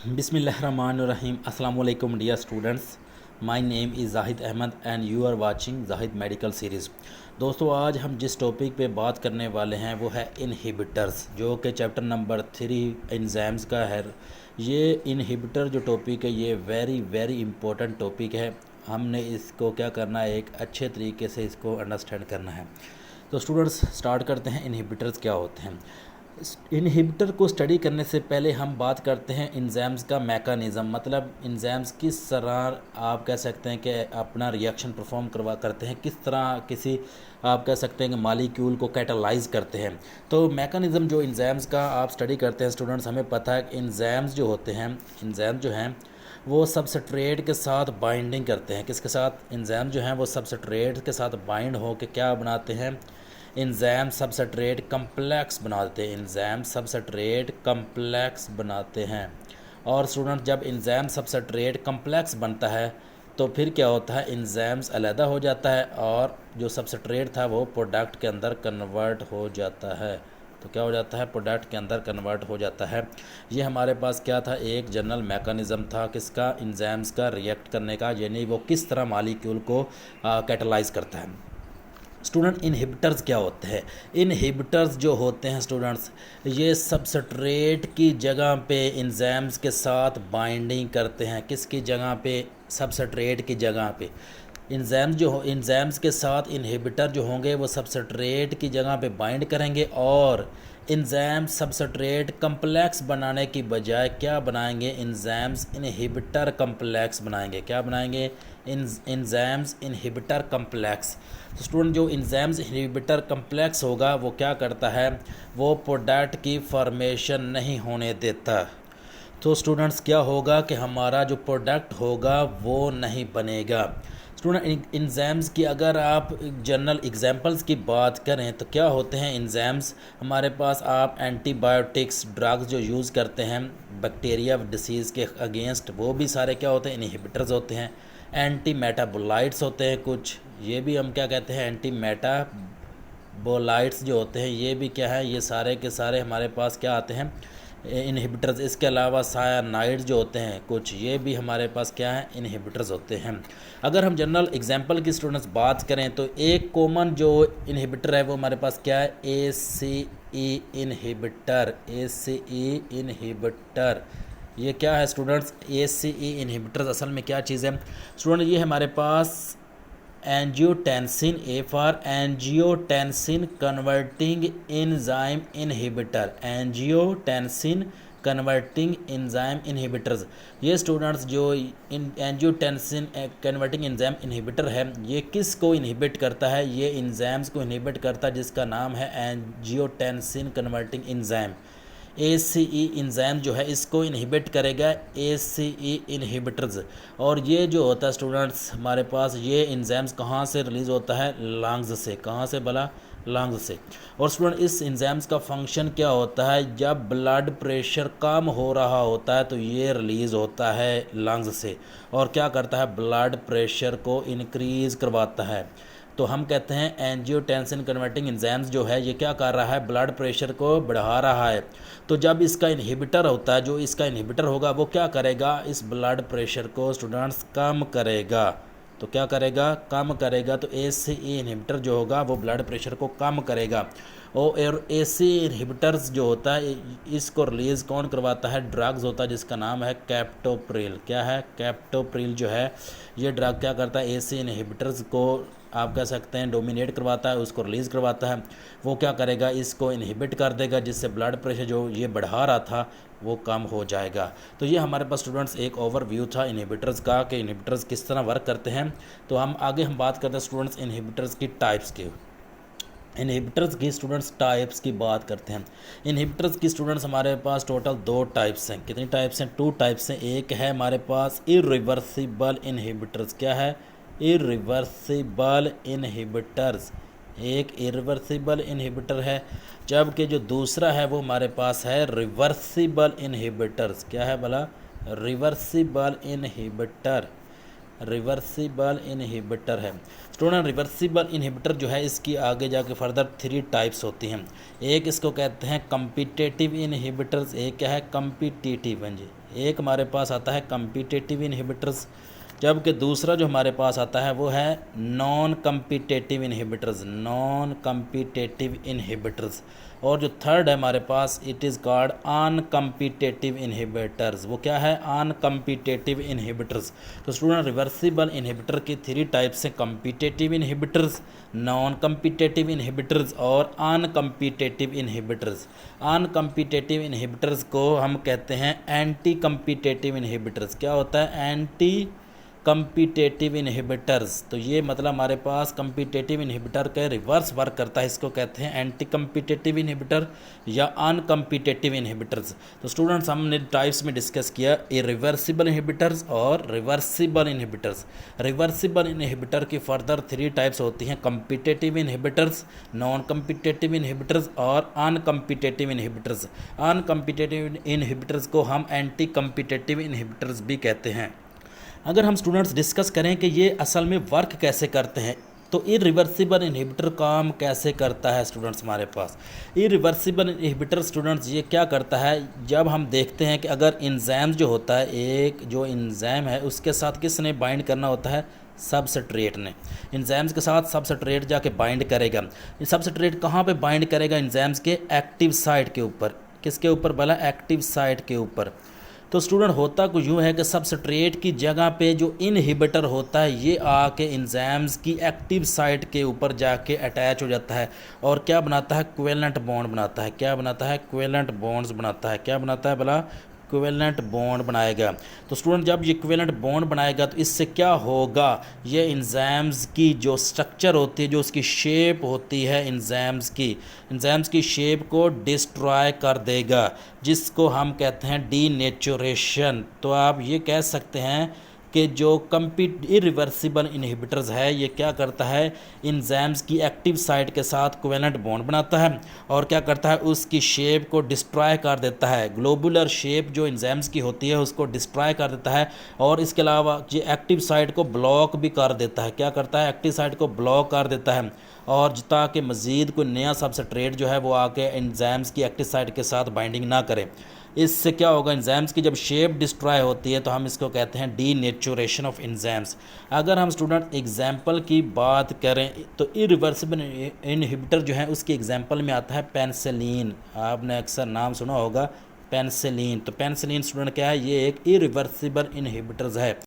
बिस्मिल्लाहिर्रहमानिर्रहीम। अस्सलाम वालेकुम dear students, my name is Zahid Ahmed and you are watching Zahid medical series. दोस्तों, आज हम जिस टॉपिक पे बात करने वाले हैं वो है इनहिबिटर्स, जो कि चैप्टर नंबर 3 एंजाइम्स का है। ये इनहिबिटर जो टॉपिक है ये वेरी वेरी इंपॉर्टेंट टॉपिक है। हमने इसको क्या करना है, एक अच्छे तरीके से इसको अंडरस्टैंड करना है। तो स्टूडेंट्स, स्टार्ट करते हैं इनहिबिटर्स क्या होते हैं। इनहिबिटर को स्टडी करने से पहले हम बात करते हैं एंजाइम्स का मैकेनिज़्म, मतलब एंजाइम्स किस तरह आप कह सकते हैं कि अपना रिएक्शन परफॉर्म करते हैं, किस तरह किसी आप कह सकते हैं कि मालिक्यूल को कैटालाइज करते हैं। तो मैकेनिज़्म जो एंजाइम्स का आप स्टडी करते हैं स्टूडेंट्स, हमें पता है कि एंजाइम्स जो होते हैं, एंजाइम जो हैं वो सबस्ट्रेट के साथ बाइंडिंग करते हैं। किसके साथ? एंजाइम जो हैं वो सबस्ट्रेट के साथ बाइंड हो के क्या बनाते हैं, एंजाइम सबस्ट्रेट कम्प्लेक्स बनाते हैं। एंजाइम सबस्ट्रेट कम्प्लेक्स बनाते हैं। और स्टूडेंट, जब एंजाइम सबस्ट्रेट कम्प्लेक्स बनता है तो फिर क्या होता है, एंजाइम्स अलहदा हो जाता है और जो सबस्ट्रेट था वो प्रोडक्ट के अंदर कन्वर्ट हो जाता है। तो क्या हो जाता है, प्रोडक्ट के अंदर कन्वर्ट हो जाता है। ये हमारे पास क्या था, एक जनरल मैकेनिज़्म था किसका, एंजाइम्स का रिएक्ट करने का, यानी वो किस तरह मालिक्यूल को कैटालाइज करता है। स्टूडेंट, इनहिबिटर्स क्या होते हैं? इनहिबिटर्स जो होते हैं स्टूडेंट्स, ये सबस्ट्रेट की जगह पे एंजाइम्स के साथ बाइंडिंग करते हैं। किसकी जगह पे? सबस्ट्रेट की जगह पे। एंजाइम्स के साथ इनहिबिटर जो होंगे वो सबस्ट्रेट की जगह पे बाइंड करेंगे और एंजाइम्स सबस्ट्रेट कम्प्लेक्स बनाने की बजाय क्या बनाएंगे, एंजाइम्स इनहिबिटर कम्प्लेक्स बनाएंगे। क्या बनाएंगे? Enzymes inhibitor complex. तो स्टूडेंट, जो एंजाइम्स इनहिबिटर कम्प्लेक्स होगा वो क्या करता है, वो प्रोडक्ट की फॉर्मेशन नहीं होने देता। तो स्टूडेंट्स, क्या होगा कि हमारा जो प्रोडक्ट होगा वो नहीं बनेगा। स्टूडेंट, एंजाइम्स की अगर आप जनरल एग्जांपल्स की बात करें तो क्या होते हैं एंजाइम्स हमारे पास। आप एंटीबायोटिक्स ड्रग्स जो यूज़ करते हैं बैक्टीरिया डिसीज़ के अगेंस्ट, वो भी सारे क्या होते हैं, इनहिबिटर्स होते हैं। एंटी मेटाबोलाइट्स होते हैं कुछ, ये भी हम क्या कहते हैं, एंटी मेटाबोलाइट्स जो होते हैं ये भी क्या है, ये सारे के सारे हमारे पास क्या आते हैं, इनहिबिटर्स। इसके अलावा सायानाइड्स जो होते हैं कुछ, ये भी हमारे पास क्या है, इनहिबिटर्स होते हैं। अगर हम जनरल एग्जांपल की स्टूडेंट्स बात करें तो एक कॉमन जो इनहिबिटर है वो हमारे पास क्या है, ACE इनहिबिटर। ACE इनहिबिटर, ये क्या है स्टूडेंट्स, ACE इनहिबिटर्स असल में क्या चीज़ है स्टूडेंट, ये हमारे पास angiotensin, A for angiotensin converting enzyme inhibitor. Angiotensin converting enzyme inhibitors, ये स्टूडेंट्स जो एंजियोटेंसिन कन्वर्टिंग एंजाइम इनहिबिटर है ये किस को इनहिबिट करता है, ये एंजाइम्स को इनहिबिट करता है जिसका नाम है angiotensin converting enzyme. ACE enzyme जो है इसको इनहिबिट करेगा ACE इनहिबिटर्स। और ये जो होता है स्टूडेंट्स हमारे पास, ये एंजाइम्स कहाँ से रिलीज़ होता है, लंग्स से। कहाँ से भला? लंग्स से। और स्टूडेंट, इस एंजाइम्स का फंक्शन क्या होता है, जब ब्लड प्रेशर कम हो रहा होता है तो ये रिलीज़ होता है लंग्स से और क्या करता है, ब्लड प्रेशर को इनक्रीज़ करवाता है। तो हम कहते हैं एंजियोटेंसिन कन्वर्टिंग एंजाइम्स जो है ये क्या कर रहा है, ब्लड प्रेशर को बढ़ा रहा है। तो जब इसका इनहिबिटर होता है, जो इसका इनहिबिटर होगा वो क्या करेगा, इस ब्लड प्रेशर को स्टूडेंट्स कम करेगा। तो क्या करेगा, कम करेगा। तो ACE इनहिबिटर जो होगा वो ब्लड प्रेशर को कम करेगा। और ACE इनहिबिटर्स जो होता है इसको रिलीज़ कौन करवाता है, ड्रग्स होता है जिसका नाम है कैप्टोप्रिल। क्या है, कैप्टोप्रिल जो है ये ड्रग क्या करता है, ACE इनहिबिटर्स को आप कह सकते हैं डोमिनेट करवाता है, उसको रिलीज़ करवाता है। वो क्या करेगा, इसको इनहिबिट कर देगा जिससे ब्लड प्रेशर जो ये बढ़ा रहा था वो कम हो जाएगा। तो ये हमारे पास स्टूडेंट्स एक ओवरव्यू था इनहिबिटर्स का कि इनहिबिटर्स किस तरह वर्क करते हैं। तो हम बात करते हैं स्टूडेंट्स इनहिबिटर्स की टाइप्स की। इनहिबिटर्स की स्टूडेंट्स टाइप्स की बात करते हैं। इनहिबिटर्स की स्टूडेंट्स हमारे पास टोटल 2 टाइप्स हैं। कितनी टाइप्स हैं? 2 टाइप्स हैं। एक है हमारे पास इरिवर्सिबल इनहिबिटर्स। क्या है? Irreversible inhibitors. एक इरिवर्सिबल इनहिबिटर है, जबकि जो दूसरा है वो हमारे पास है रिवर्सिबल इनहिबिटर्स। क्या है भला? Reversible inhibitor. रिवर्सिबल इनहिबिटर है। स्टूडेंट रिवर्सिबल इनहिबिटर जो है इसकी आगे जाके फर्दर 3 टाइप्स होती हैं। एक इसको कहते हैं कम्पिटेटिव इनहिबिटर्स, एक क्या है कम्पिटिटिव। हाँ जी, एक हमारे पास आता है कम्पिटेटिव इनहिबिटर्स, जबकि दूसरा जो हमारे पास आता है वो है non competitive inhibitors, non competitive inhibitors. और जो थर्ड है हमारे पास इट इज़ कॉल्ड अनकम्पिटेटिव इनहिबिटर्स। वो क्या है अनकम्पिटेटिव इनहिबिटर्स। तो स्टूडेंट रिवर्सिबल इनहिबिटर की 3 टाइप्स हैं, competitive inhibitors, non competitive inhibitors और अनकम्पिटेटिव इनहिबिटर्स। अनकम्पिटेटिव इनहिबिटर्स को हम कहते हैं एंटी कम्पिटेटिव इनहिबिटर्स। क्या होता है एंटी कम्पिटेटिव इनहिबिटर्स। तो ये मतलब हमारे पास कम्पिटेटिव इनहिबिटर के रिवर्स वर्क करता है, इसको कहते हैं एंटी कम्पिटेटिव इनहिबिटर या अनकम्पिटेटिव इनहिबिटर्स। तो स्टूडेंट्स हमने टाइप्स में डिस्कस किया इरिवर्सिबल इनहिबिटर्स और रिवर्सिबल इनहिबिटर्स। रिवर्सिबल इनहिबिटर की फर्दर 3 टाइप्स होती हैं, competitive inhibitors, non competitive inhibitors और अनकम्पिटेटिव इनहिबिटर्स। अनकम्पिटेटिव इनहिबिटर्स को हम एंटी कम्पिटेटिव इनहिबिटर्स भी कहते हैं। अगर हम स्टूडेंट्स डिस्कस करें कि ये असल में वर्क कैसे करते हैं, तो इरिवर्सिबल इनहिबिटर काम कैसे करता है स्टूडेंट्स हमारे पास। इरिवर्सिबल इनहिबिटर स्टूडेंट्स ये क्या करता है, जब हम देखते हैं कि अगर इंजाइम जो होता है, एक जो इंजाइम है उसके साथ किसने बाइंड करना होता है, सबस्ट्रेट ने। इंजाइम्स के साथ सबस्ट्रेट जाके बाइंड करेगा। ये सबस्ट्रेट कहाँ पे बाइंड करेगा, इंजाइम्स के एक्टिव साइट के ऊपर। किसके ऊपर भला, एक्टिव साइट के ऊपर। तो स्टूडेंट होता कुछ यूँ है कि सबस्ट्रेट की जगह पे जो इनहिबिटर होता है ये आके इंजाइम्स की एक्टिव साइट के ऊपर जाके अटैच हो जाता है और क्या बनाता है, कोवेलेंट बॉन्ड बनाता है। क्या बनाता है, कोवेलेंट बॉन्ड्स बनाता है। क्या बनाता है भला, कोवेलेंट बॉन्ड बनाएगा। तो स्टूडेंट जब ये कोवेलेंट बॉन्ड बनाएगा तो इससे क्या होगा, ये इंजाइम्स की जो स्ट्रक्चर होती है, जो उसकी शेप होती है इंजाइम्स की शेप को डिस्ट्रॉय कर देगा, जिसको हम कहते हैं डीनेचुरेशन। तो आप ये कह सकते हैं कि जो इरिवर्सिबल इनहिबिटर्स है ये क्या करता है, इंजाइम्स की एक्टिव साइट के साथ कोवेलेंट बॉन्ड बनाता है और क्या करता है, उसकी शेप को डिस्ट्रॉय कर देता है। ग्लोबुलर शेप जो इंजाइम्स की होती है उसको डिस्ट्रॉय कर देता है और इसके अलावा ये एक्टिव साइट को ब्लॉक भी कर देता है। क्या करता है, एक्टिव साइट को ब्लॉक कर देता है और ताकि मज़ीद कोई नया सबस्ट्रेट जो है वो आके इंजाइम्स की एक्टिव साइट के साथ बाइंडिंग ना करे। इससे क्या होगा, इंजाइम्स की जब शेप डिस्ट्रॉय होती है तो हम इसको कहते हैं डीनेचुरेशन ऑफ इंजाइम्स। अगर हम स्टूडेंट एग्जाम्पल की बात करें तो इरिवर्सिबल इनहिबिटर जो है उसकी एग्जाम्पल में आता है पेनिसिलिन। आपने अक्सर नाम सुना होगा पेनिसिलिन। तो पेनिसिलिन स्टूडेंट क्या है, ये एक इरिवर्सिबल इनहिबिटर्स है।